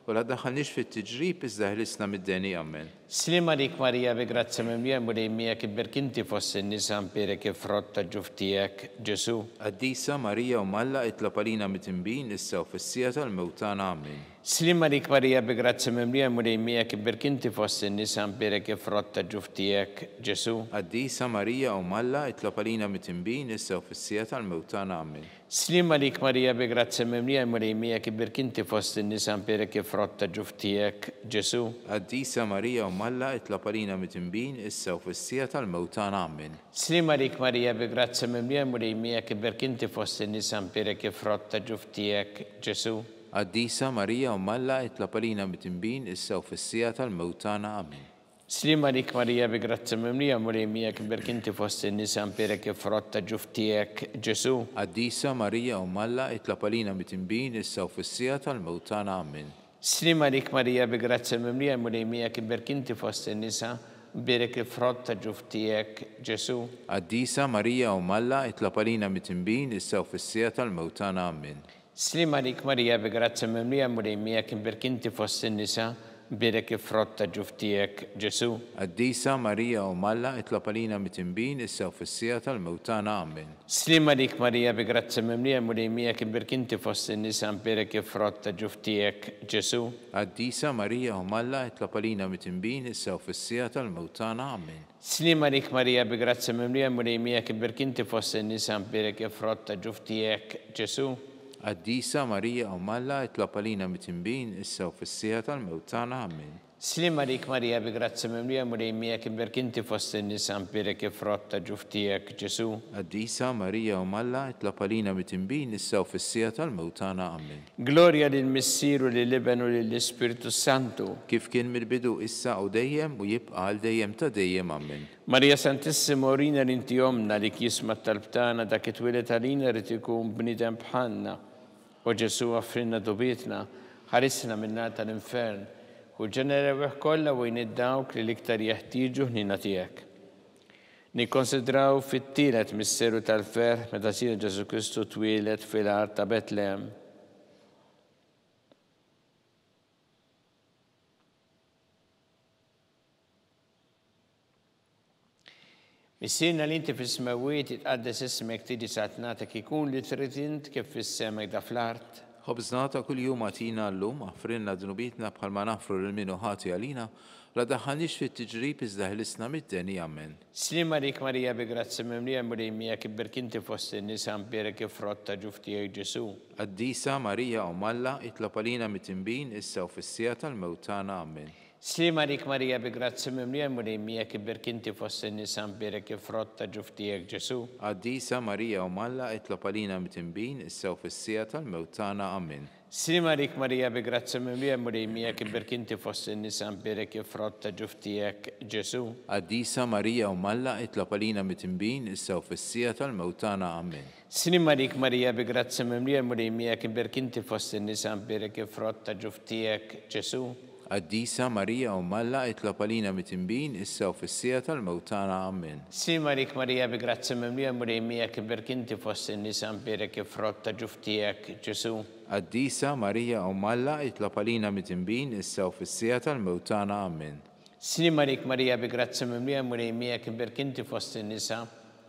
u la daħalniex fit-tiġrib iżda ħlisna mid-deni ammen. Slima dik Marija bi grazzi mimlija mulejmija kibberk inti fossi n-nisa mpirek ifrotta ġuftijek Ġesu. Qaddisa Marija u Malla itlob għalina mit-imbin issa u fis-sija tal-mewtana ammen. Slima dik Marija bi grazzi mimlija mulejmija kibberk inti fossi n-nisa mpirek ifrotta ġuftijek Ġesu. Qaddisa Marija u Malla itlob għalina mit-imbin issa u fis-sija tal-mewtana ammen. Slima dik Marija bi grazzi mimlija mulejmija kibberk inti fossi n-nisa mpirek ifrotta ġuftijek Ġesu. Qaddisa Marija u Malla itlob għalina mit-imbin issa u fis-sija tal-mewtana ammen. Slima dik Marija bi grazzi mimlija mulejmija kibberk inti fossi n-nisa mpirek ifrotta ġuftijek Ġesu. Qaddisa Marija u Malla itlob għalina mit-imbin issa u fis-sija tal-mewtana ammen. Slima dik Marija bi grazzi mimlija mulejmija kibberk inti fossi n-nisa mpirek ifrotta ġuftijek Ġesu. Qaddisa Marija u Malla itlob għalina mit-imbin issa u fis-sija tal-mewtana ammen. Slima dik Marija bi grazzi mimlija mulejmija kibberk inti fossi n-nisa mpirek ifrotta ġuftijek Ġesu. Qaddisa Marija u Malla itlob għalina mit-imbin issa u fis-sija tal-mewtana ammen. Slima dik Marija bi grazzi mimlija mulejmija kibberk inti fossi n-nisa mpirek ifrotta ġuftijek Ġesu. Qaddisa Marija u Malla itlob għalina mit-imbin issa u fis-sija tal-mewtana ammen. Slima dik Marija bi grazzi mimlija mulejmija kibberk inti fossi n-nisa mpirek ifrotta ġuftijek Ġesu. Qaddisa Marija u Malla itlob għalina mit-imbin issa u fis-sija tal-mewtana ammen. Slima dik Marija bi grazzi mimlija mulejmija kibberk inti fossi n-nisa mpirek ifrotta ġuftijek Ġesu. Qaddisa Marija u Malla itlob għalina mit-imbin issa u fis-sija tal-mewtana ammen. Slima dik Marija bi grazzi mimlija mulejmija kibberk inti fossi n-nisa mpirek ifrotta ġuftijek Ġesu. Qaddisa Marija u Malla itlob għalina mit-imbin issa u fis-sija tal-mewtana ammen. Gloria lill-Missieru lill-Ibnu lill-Ispiritu Santu. Kif kien mill-bidu issa u dejjem u jibqa' għal dejjem ta' dejjem ammen. Marija Santissima orina li inti omna li jisma' talbtana dak it-twilet għalina rid ikun bniedem bħalna. U Ġesu għafrinna dubietna, ħarisna minna tal-infern, u ġenera kollha u dawk li l-iktar jeħtieġu ħnina tiegħek. Nikkonsidraw fit-tielet misteru tal-ferħ meta Sir Ġesu Kristu twieled fil-art ta' Betlehem. Missiena li inti fis-smawiet tqaddes ismek tiġi satnatek ikun li trid int kif fis-sema jda fl-art. Ħobżna ta' kuljum għatina llum aħfrilna dnubietna bħalma nafru l-minu ħati għalina la daħħalniex fit-tiġrib iżda ħlisna mid-deni ammen. Slima dik Marija bi grazzi mimlija mulejmija kibberk inti fossi n-nisa mpirek ifrotta ġuftijek Ġesu. Qaddisa Marija u Malla itlob għalina mit-imbin issa u fis-sija tal-mewtana ammen. Slima dik Marija bi grazzi mimlija mulejmija kibberk inti fossi n-nisa mpirek ifrotta ġuftijek Ġesu. Qaddisa Marija u Malla itlob għalina mit-imbin issa u fis-sija tal-mewtana ammen. Slima dik Marija bi grazzi mimlija mulejmija kibberk inti fossi n-nisa mpirek ifrotta ġuftijek Ġesu. Qaddisa Marija u Malla itlob għalina mit-imbin issa u fis-sija tal-mewtana ammen. Slima dik Marija bi grazzi mimlija mulejmija kibberk inti fossi n-nisa mpirek ifrotta ġuftijek Ġesu. Qaddisa Marija u Malla itlob għalina mit-imbin issa u fis-sija tal-mewtana ammen. Slima dik Marija bi grazzi mimlija mulejmija kibberk inti fossi n-nisa mpirek ifrotta ġuftijek Ġesu. Qaddisa Marija u Malla itlob għalina mit-imbin issa u fis-sija tal-mewtana ammen. Slima dik Marija bi grazzi mimlija mulejmija kibberk inti fossi n-nisa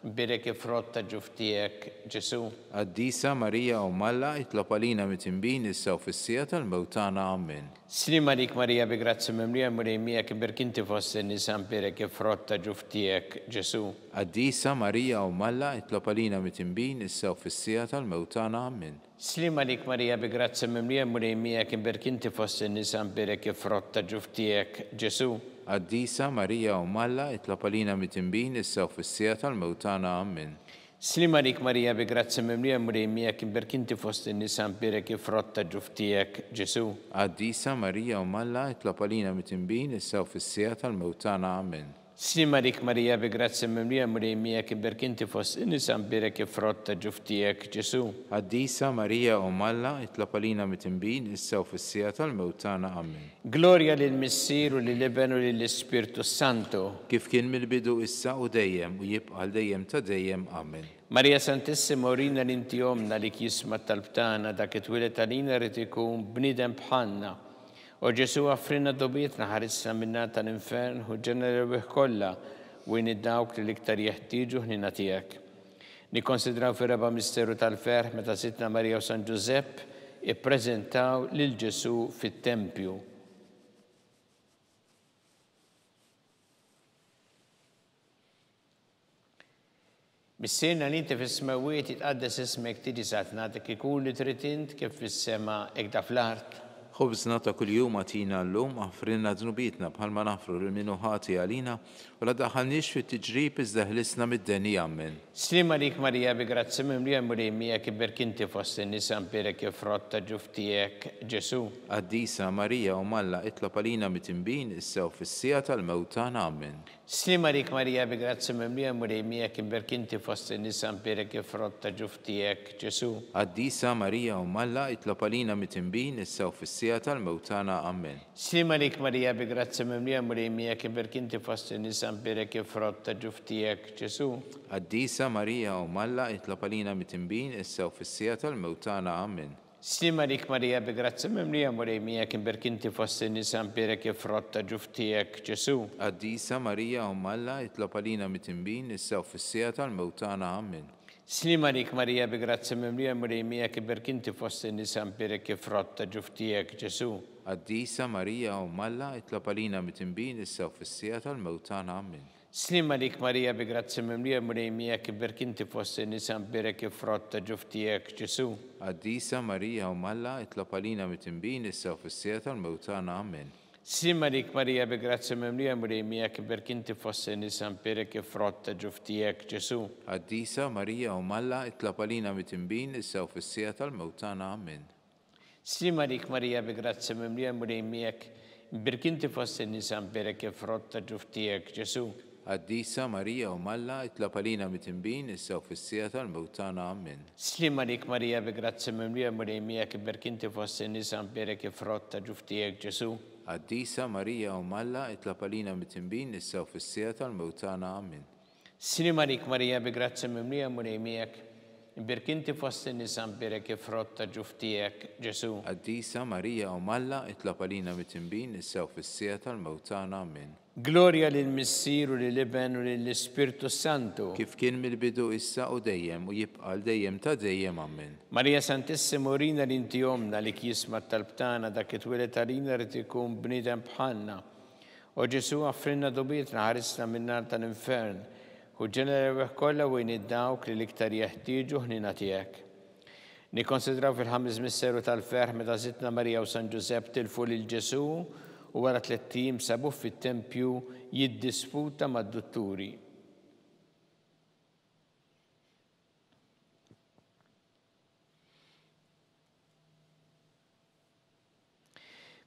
mpirek ifrotta ġuftijek Ġesu. Qaddisa Marija u Malla itlob għalina mit-imbin issa u fis-sija tal-mewtana ammen. Slima dik Marija bi grazzi mimlija mulejmija kibberk inti fossi n-nisa mpirek ifrotta ġuftijek Ġesu. Qaddisa Marija u Malla itlob għalina mit-imbin issa u fis-sija tal-mewtana ammen. Slima dik Marija bi grazzi mimlija mulejmija kibberk inti fossi n-nisa mpirek ifrotta ġuftijek Ġesu. Qaddisa Marija u Malla itlob għalina mit-imbin issa u fis-sija tal-mewtana ammen. Slima lik Marija bi grazzi mimlija mrejmija kim berkinti fost in-nisa mpirek frotta ġuftijek Ġesu. Għaddisa Marija u Malla itlob għalina mit-tinbin issew fis-sija tal-mewtana amen. Slima lik Marija bi grazzi mimlija mrejmija kim berkinti fost in-nisa mpirek frotta ġuftijek Ġesu. Għaddisa Marija u Malla itlob għalina mit-tinbin issew fis-sija tal-mewtana amen. Gloria lil Missir u lil Ibn u lil Spiritu Santo. Kif kien mill-bidu issa u dejjem u jibqa' dejjem ta' dejjem amen. Marija Santissima urina l-inti omna li kisma tal-btana dak it-twilet għalina rrid ikun bniedem bħalna. U Ġesu għaffrina dobietna ħarisna minna tal-infern u ġenerew kollha u dawk li l-iktar jeħtieġu ħnina tiegħek. Nikkonsidraw fir-raba misteru tal-ferħ meta sitna Marija u San Giuseppe ippreżentaw lil Ġesu fit-tempju. Bissirna li inti fis-smawiet jitqaddes ismek tiġi satnatek ikun li trid int kif fis-sema hekk fl-art. Ħubżna ta' kuljum għatina llum aħfrilna dnubitna bħalma nafru lil min hu ħati għalina u la daħalniex fit-tiġrib iżda ħlisna mid-deni amen. Slima lik Marija bi grazzi mimlija mrejmija kif berkinti fost in-nisa mpirek frotta ġuftijek Ġesu. Għaddisa Marija u Malla itlob għalina mit-tinbin issew fis-sija tal-mewtana amen. Slima lik Marija bi grazzi mimlija mrejmija kif berkinti fost in-nisa mpirek frotta ġuftijek Ġesu. Għaddisa Marija u Malla itlob għalina mit-tinbin issew fis-sija tal-mewtana amen. Slima lik Marija bi grazzi mimlija mrejmija kif berkinti fost in-nisa mpirek frotta ġuftijek Ġesu. Għaddisa Marija u Malla itlob għalina mit-tinbin issew fis-sija tal-mewtana amen. Slima lik Marija bi grazzi mimlija mrejmija kif berkinti fost in-nisa mpirek frotta ġuftijek Ġesu. Għaddisa Marija u Malla itlob għalina mit-tinbin issew fis-sija tal-mewtana amen. Slima lik Marija bi grazzi mimlija mrejmija kif berkinti fost in-nisa mpirek frotta ġuftijek Ġesu. Għaddisa Marija u Malla itlob għalina mit-tinbin issew fis-sija tal-mewtana amen. Slima lik Marija bi grazzi mimlija mrejmija kif berkinti fost in-nisa mpirek frotta ġuftijek Ġesu. Għaddisa Marija u Malla itlob għalina mit-tinbin issew fis-sija tal-mewtana amen. Slima lik Marija bi grazzi mimlija mrejmija kif berkinti fost in-nisa mpirek frotta ġuftijek Ġesu. Għaddisa Marija u Malla itlob għalina mit-tinbin issew fis-sija tal-mewtana amen. Slima lik Marija bi grazzi mimlija mrejmija berkinti fost in-nisa mpirek frotta ġuftijek Ġesu. Għaddisa Marija u Malla itlob għalina mit-tinbin issew fis-sija tal-mewtana amen. Slima lik Marija bi grazzi mimlija mrejmija kif berkinti fost in-nisa mpirek frotta ġuftijek Ġesu. Għaddisa Marija u Malla itlob għalina mit-tinbin issew fis-sija tal-mewtana amen. Slima lik Marija bi grazzi mimlija mrejmija berkinti fost in-nisa mpirek frotta ġuftijek Ġesu. Għaddisa Marija u Malla itlob għalina mit-tinbin issew fis-sija tal-mewtana amen. Gloria lil Missir u lil Ibn u lil Spiritu Santo. Kif kien mill-bidu issa u dejjem u jibqa' dejjem ta' dejjem amen. Marija Santissima urina l-inti omna li kisma tal-btana dak it-twilet għalina rrid ikun bniedem bħalna. U Ġesu għaffrinna dobietna ħarisna min-nar tal-infern u ġenerew kollha u dawk li l-iktar jeħtieġu ħnina tiegħek. Nikkonsidraw fil-ħames misteru tal-ferħ meta sitna Marija u San Giuseppe tilfu lil Ġesu u wara 3 tim sabuh fit-tempju jiddisputa mad-dutturi.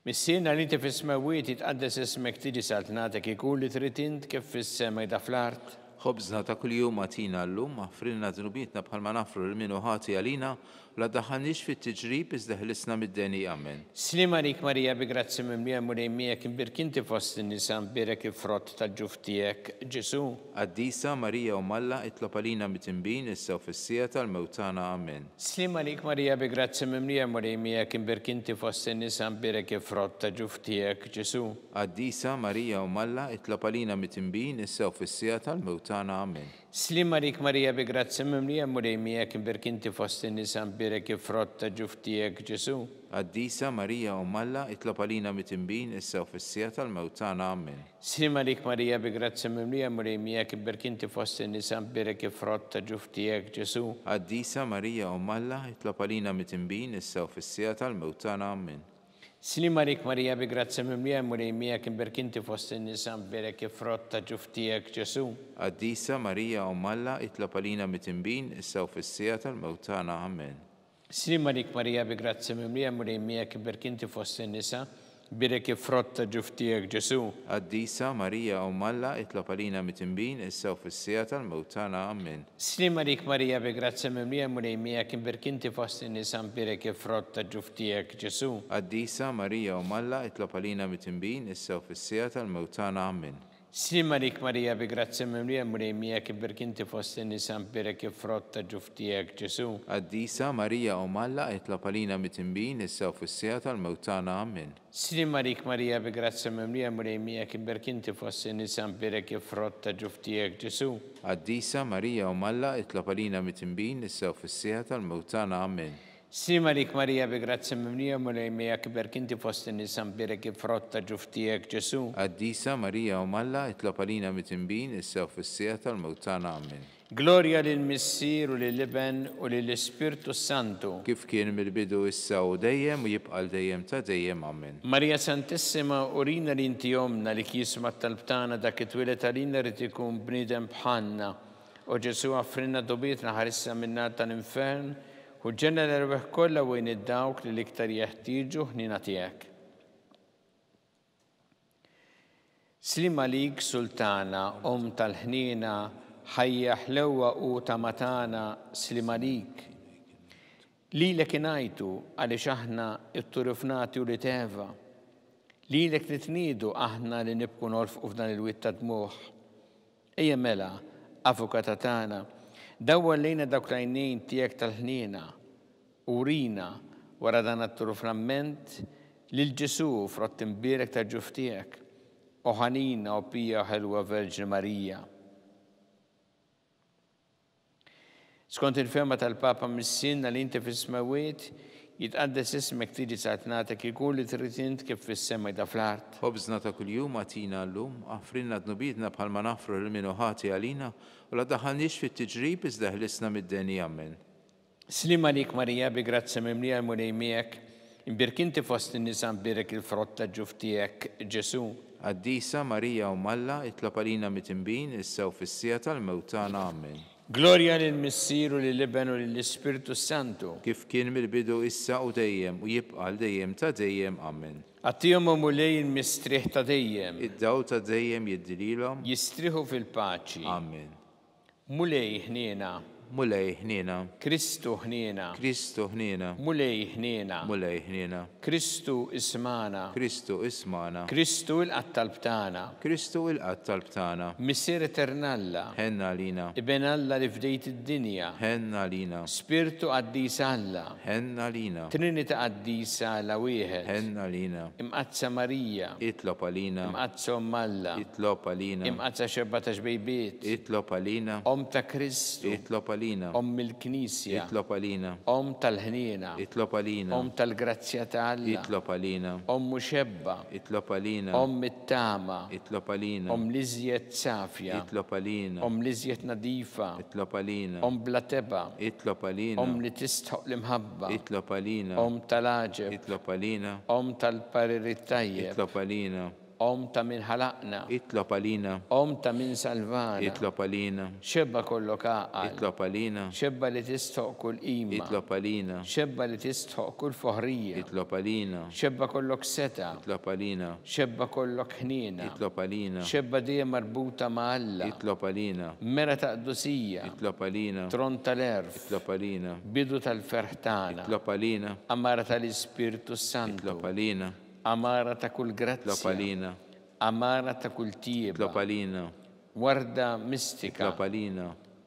Missierna li inti fis-smawiet jitqaddes ismek tiġi saltnatek ikun li trid int kif fis-sema fl-art. Ħobżna ta' kuljum għatina llum aħfrilna dnubietna bħalma nafru lil min hu ħati għalina u la daħħalniex fit-tiġrib iżda ħlisna mid-deni amen. Slima lik Marija bi grazzi mimlija mrejmija kif berkinti fost in-nisa mpirek frott tal-ġuftijek Ġesu. Għaddisa Marija u Malla itlob għalina mit-tinbin issew fis-sija tal-mewtana amen. Slima lik Marija bi grazzi mimlija mrejmija kif berkinti fost in-nisa mpirek frott tal-ġuftijek Ġesu. Għaddisa Marija u Malla itlob għalina mit-tinbin issew fis-sija tal-mewtana amen. Slima lik Marija bi grazzi mimlija mrejmija kif berkinti fost in-nisa mpirek frotta ġuftijek Ġesu. Għaddisa Marija u Malla itlob għalina mit-tinbin issew fis-sija tal-mewtana amen. Slima lik Marija bi grazzi mimlija mrejmija kif berkinti fost in-nisa mpirek frotta ġuftijek Ġesu. Għaddisa Marija u Malla itlob għalina mit-tinbin issew fis-sija tal-mewtana amen. Slima lik Marija bi grazzi mimlija mulejmija kim berkinti fost in-nisa berek ifrotta ġuftijek Ġesu. Qaddisa Marija Alla itlob għalina mit-tinbin issa u fis-sija tal-mewt tagħna. Amen. Slima lik Marija bi grazzi mimlija mulejmija kim berkinti fost in-nisa berek ifrotta ġuftijek Ġesu. Qaddisa Marija Alla itlob għalina mit-tinbin issa u fis-sija tal-mewt tagħna. Amen. Slima lik Marija bi grazzi mimlija mulejmija kim berkinti fost in-nisa berek ifrotta ġuftijek Ġesu. Qaddisa Marija Alla itlob għalina mit-tinbin issa u fis-sija tal-mewt tagħna. Amen. Slima lik Marija bi grazzi mimlija mulejmija kim berkinti fost in-nisa berek ifrotta ġuftijek Ġesu. Qaddisa Marija Alla itlob għalina mit-tinbin issa u fis-sija tal-mewt tagħna. Amen. Slima lik Marija bi grazzi mimlija mulejmija kim berkinti fost in-nisa berek ifrotta ġuftijek Ġesu. Qaddisa Marija Alla itlob għalina mit-tinbin issa u fis-sija tal-mewt tagħna. Amen. Slima lik Marija bi grazzi mimlija mulejmija kim berkinti fost in-nisa berek ifrotta ġuftijek Ġesu. Qaddisa Marija Alla itlob għalina mit-tinbin issa u fis-sija tal-mewt tagħna. Amen. Gloria lill-Missier u lill-Iben u lill-Ispirtu Santu. Kif kien mill-bidu issa u dejjem u jibqa' dejjem ta' dejjem. Amen. Marija Santissima, urina li inti jomna li kisma talbtana dak it-twilet għalina rrid ikun bniedem bħalna. U Ġesu għaffrinna dobietna ħarissa minna tal-infern u ġenna l-erbeħ kollha wejn id-dawk li l-iktar jeħtieġu ħnina tiegħek. Slima lik Sultana, tal-ħnina, ħajja ħlewwa u ta' matana, slima lik. Lilek ingħajtu għaliex aħna itturufnati u li teva. Lilek nitniedu aħna li nibqu nolfqu f'dan il-witt ta' dmuħ. Ejja mela, avukata tagħna, dawwar lejna dawk l-għajnejn tiegħek tal-ħnina, urina wara dan it-turufnament lil Ġesu frott imbierek ta' ġuftijek, u ħanina u pija ħelwa Verġi Marija. Skont il-ferma tal-Papa mis-sinna li inti fis-smawiet jitqaddes ismek tiġi satnatek ikun li trid int kif fis-sema da fl-art. Ħobżna ta' kuljum għatina llum, għafrinna dnubidna bħalma nafru l-minu ħati għalina u la daħalniex fit-tiġrib iżda ħlisna mid-deni. Amen. Slima lik Marija bi grazzi mimlija mulejmijek, imbirkinti fost in-nisa mbirek il-frotta ġuftijek Ġesu. Qaddisa Marija Alla itlob għalina mit-tinbin issa u fis-sija tal-mewt tagħna. Amen. Gloria lill-Missier u lill-Iben u lill-Ispirtu Santu. Kif kien mill-bidu issa u dejjem u jibqa' dejjem ta' dejjem. Amen. Għattijom mulej il-mistriħ ta' dejjem. Id-daw ta' dejjem jiddililhom. Jistriħu fil-paċi. Amen. Mulej ħniena. Mulej ħniena. Kristu ħniena. Kristu ħniena. Mulej ħniena. Mulej ħniena. Kristu ismana. Kristu ismana. Kristu il-qattalb tagħna. Kristu il-qattalb tagħna. Missier eternalla. Ħenna lina. Iben Alla li fdejt id-dinja. Ħenna lina. Spiritu qaddis Alla. Ħenna lina. Trinita qaddisa Alla wieħed. Ħenna lina. Imqazza Marija. Itlob għalina. Imqazza Alla. Itlob għalina. Imqazza xebba ta' xbejbiet. Itlob għalina. Ta' Kristu. Itlob għalina. Il-Knisja. Itlob għalina. Tal-ħnina. Itlob għalina. Tal-grazzja ta' Alla. Itlob għalina. Muxebba. Itlob għalina. It-tama. Itlob għalina. Liżjed safja. Itlob għalina. Liżjed nadifa. Itlob għalina. Blateba. Itlob għalina. Li tistħoq l-imħabba. Itlob għalina. Tal-aġeb. Itlob għalina. Tal-parir tajjeb. Itlob għalina. ta' min ħalaqna. Itlob għalina. ta' min salvana. Itlob għalina. Xebba kollok għaqal. Itlob għalina. Xebba li tistħoq kull qima. Itlob għalina. Xebba li tistħoq kull foħrija. Itlob għalina. Xebba kollok seta. Itlob għalina. Xebba kollok ħnina. Itlob għalina. Xebba dejjem marbuta ma' Alla. Itlob għalina. Mera ta' qdusija. Itlob għalina. Tron tal-erf. Itlob għalina. Bidu tal-ferħtana. Itlob għalina. Amara tal-Ispirtu Santu. Itlob għalina. Amara ta' kull grazzja. Itlob għalina. Amara ta' kull tieba. Itlob għalina. Warda mistika. Itlob għalina.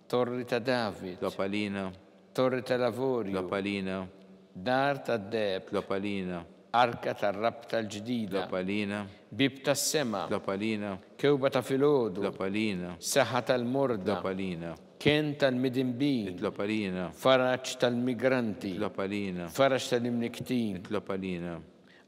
Torri ta' David. Itlob għalina. Torri ta' Lavorju. Itlob għalina. Dar ta' Deb. Itlob għalina. Arka ta' Rab tal-ġdida. Itlob għalina. Bib ta' sema. Itlob għalina. Kewba ta' filodu. Itlob għalina. Saħħa tal-morda. Itlob għalina. Ken tal-midinbin. Itlob għalina. Faraċ tal-migranti. Itlob għalina. Faraċ tal-imniktin. Itlob għalina.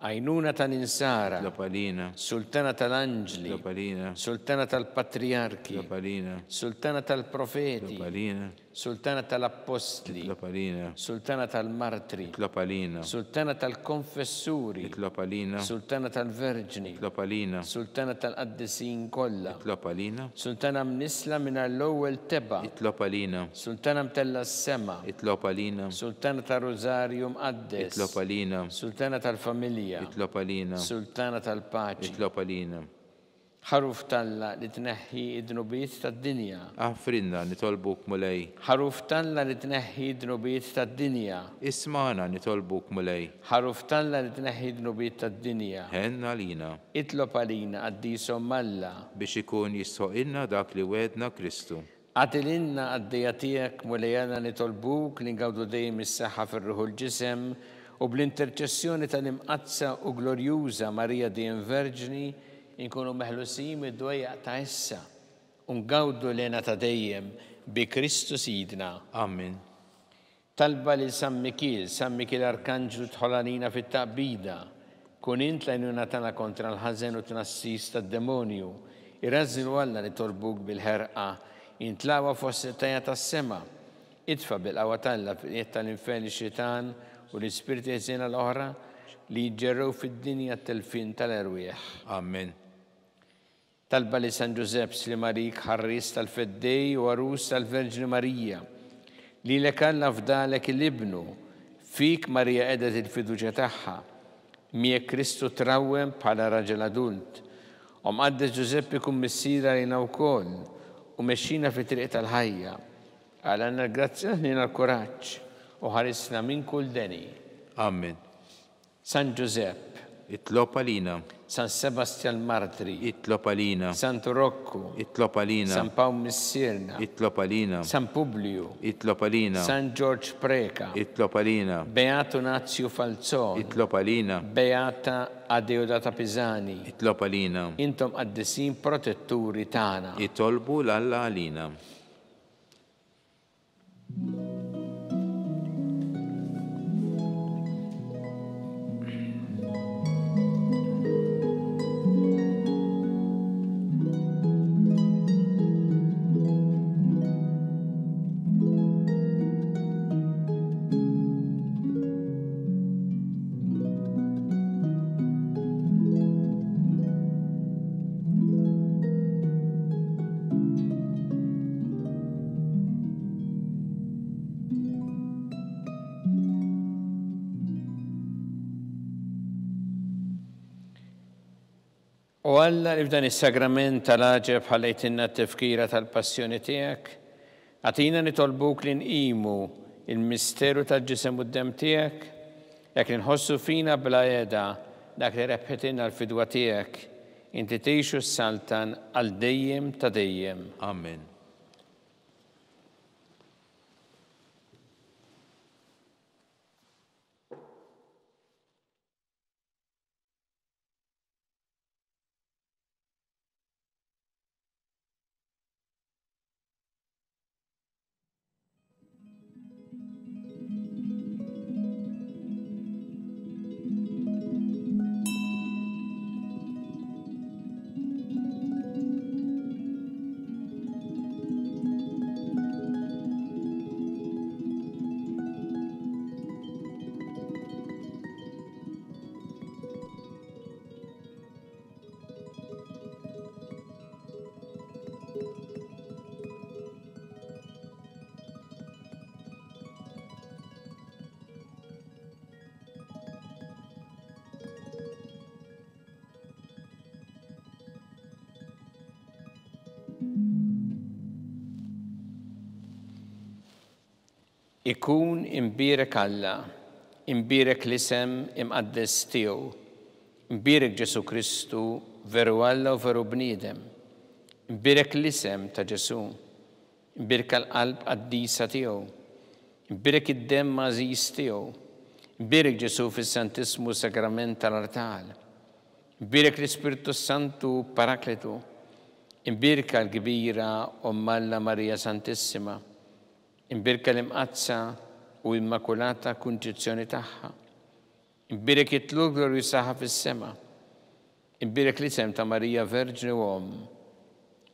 Għajnuna tal-insara. Itlob għalina. Sultana tal-anġli. Itlob għalina. Sultana tal-patriarki. Itlob għalina. Sultana tal-profeti. Itlob għalina. Sultana tal-Apostli, itlob għalina, Sultana tal-Martri, itlob għalina, Sultana tal-Konfessuri, itlob għalina, Sultana tal-Verġni, itlob għalina, Sultana tal-Qaddisin kollha, itlob għalina, Sultana mnisla minn l-ewwel teba, itlob għalina, Sultana mtella s-sema, itlob għalina, Sultana tal-Rożarju mqaddes, itlob għalina, Sultana tal-Familja, itlob għalina, Sultana tal-Paċi, itlob għalina. ħaruf talla li tneħħi id-dnubiet tad-dinja. Aħfrinna nitolbuk mulej, ħaruf talla li tneħħi id-dnubiet tad-dinja. ismana nitolbuk mulej, ħaruf talla li tneħħi id-dnubiet tad-dinja. ħenna lina, Itlob għalina għaddisom malla. biex ikun jissoqilna dak li wedna Kristu. Għatilinna għaddija tiegħek mulejana nitolbuk li ngawdu dejjem is-saħħa fir-ruħu l-ġisem u bl-interċessjoni tal-imqazza u glorjuża Marija Dejjem Verġni inkunu meħlusin id-dwejjaq ta' issa u ngawdu lena ta' dejjem bi Kristu Sidna. Amen. Talba li San Mikil Arkanġlu tħolanina fit-taqbida, kun int lajnuna tana kontra l-ħażen u tnassis tad-demonju, irrażżinu Alla li torbuk bil-ħerqa, intlawa fossetajja tas-sema, itfa bil-qawwa talla tal-infern xitan u l-ispirti ħżiena l-oħra li jġerrew fid-dinja t-telfin tal-erwieħ. Amen. Talba li San Giuseppe Slimarik ħarris tal-feddej u għarus tal-Verġni Marija, li l-ekalla fdalek l-ibnu, fik Marija edet il-fiduċa taħħa, miegħek Kristu trawwem bħala raġel adult, u mqaddes Giuseppe kun missira lina wkoll u mexxina fi triq tal-ħajja, għalanna l-grazzja lina l-kuraġġ u ħarisna minn kull deni. Amen. San Giuseppe, itlob għalina, San Sebastian Martri, itlob għalina, Santo Rocco, itlob għalina, San Paul Missirna, itlob għalina, San Publio, itlob għalina, San George Preka, itlob għalina, Beato Nazio Falzon, itlob għalina, Beata Adeodata Pisani, itlob għalina, intom qaddisin protetturi tana. itolbu l-Alla għalina. U Alla li f'dan is-sagrament tal-aġeb ħallejtinna t-tifkira tal-passjoni tiegħek, għatina nitolbuk li nqimu il-misteru tal-ġisem u d-dem tiegħek, jekk nħossu fina bla jeda dak li rebħetinna l-fidwa tiegħek, inti tgħixu s-saltan għal dejjem ta' dejjem. Amen. Ikun imbirek Alla, imbirek l-isem imqaddes tiegħu, imbirek Ġesu Kristu veru Alla u veru bniedem, imbirek l-isem ta' Ġesu, imbirek l-qalb qaddisa tiegħu, imbirek id-dem mażis tiegħu, imbirek Ġesu fis-Santismu Sagrament tal-Artal, imbirek l-Ispirtu Santu Parakletu, imbirek l-kbira Alla Marija Santissima, imbirka l-imqazza u immakulata kunċizzjoni tagħha. Imbirek jitlu glorju saħħa fis-sema. Imbirek l-isem ta' Marija Verġni u Om.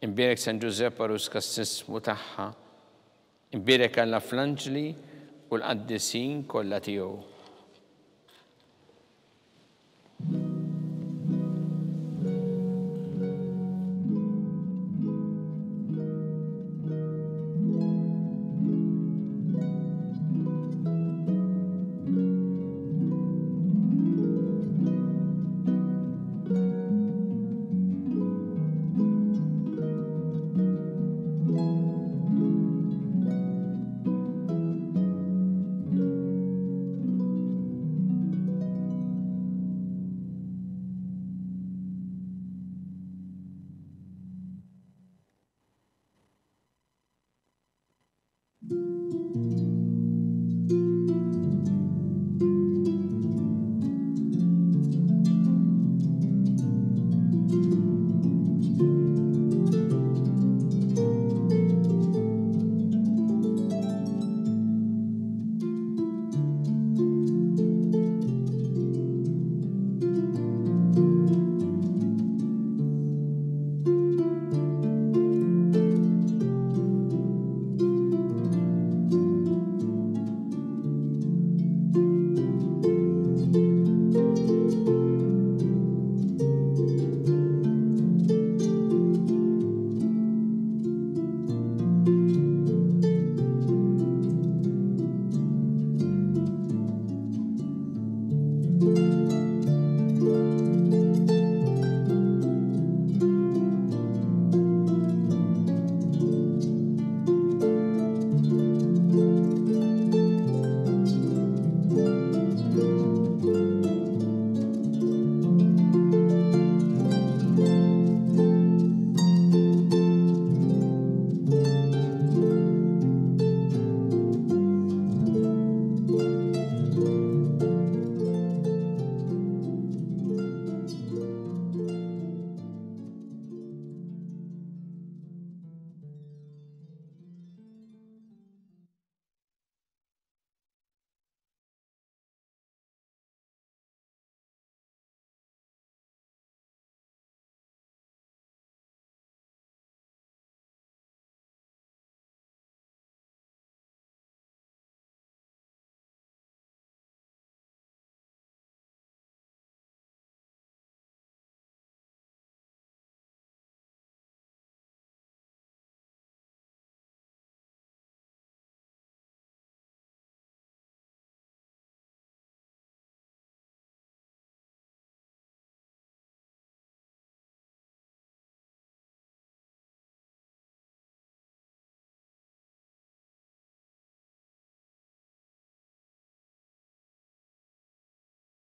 Imbirek San Giuseppe Arus kassismu tagħha. Imbirek għalla fl-anġli u l-qaddisin kollha tiegħu.